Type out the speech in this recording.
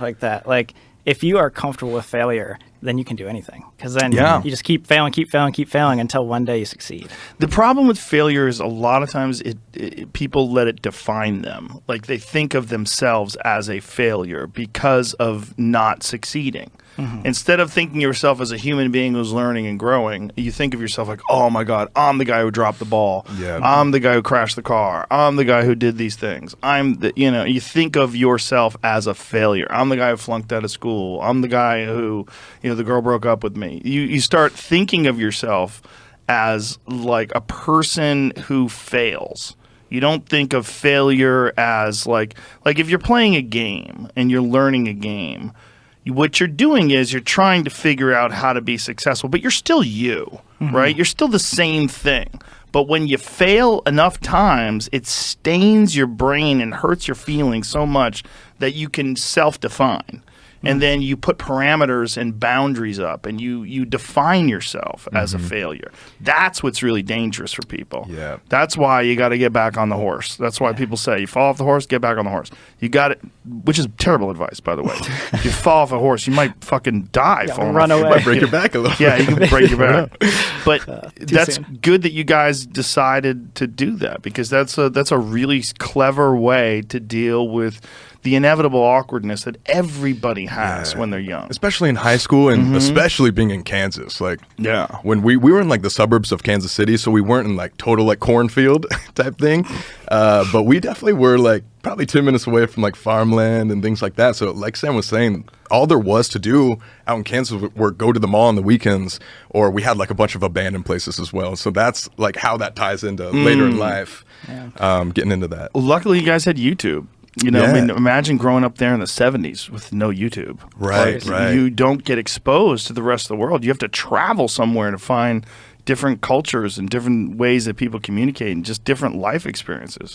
like that. Like, if you are comfortable with failure, then you can do anything. Because then you just keep failing until one day you succeed. The problem with failure is a lot of times people let it define them. Like, they think of themselves as a failure because of not succeeding. Instead of thinking of yourself as a human being who's learning and growing, you think of yourself like, oh my God, I'm the guy who dropped the ball. Yeah. I'm the guy who crashed the car. I'm the guy who did these things. You think of yourself as a failure. I'm the guy who flunked out of school. I'm the guy who, the girl broke up with me. You start thinking of yourself as like a person who fails. You don't think of failure as like if you're playing a game and you're learning a game, what you're doing is you're trying to figure out how to be successful, but you're still you, right? You're still the same thing. But when you fail enough times, it stains your brain and hurts your feelings so much that you can self-define. And then you put parameters and boundaries up, and you define yourself as a failure. That's what's really dangerous for people. Yeah. That's why you got to get back on the horse. That's why people say, you fall off the horse, get back on the horse. You got it, which is terrible advice, by the way. If you fall off a horse, you might fucking die. Run away. You might break your back a little bit. Yeah, you can break your back. But that's good that you guys decided to do that, because that's a really clever way to deal with the inevitable awkwardness that everybody has when they're young. Especially in high school, and especially being in Kansas. Like, when we were in like the suburbs of Kansas City, so we weren't in like total like cornfield type thing. But we definitely were like probably 10 minutes away from like farmland and things like that. So like Sam was saying, all there was to do out in Kansas were go to the mall on the weekends, or we had like a bunch of abandoned places as well. So that's like how that ties into later in life, getting into that. Luckily, you guys had YouTube. I mean, imagine growing up there in the 70s with no YouTube. Right. You don't get exposed to the rest of the world. You have to travel somewhere to find different cultures and different ways that people communicate and just different life experiences.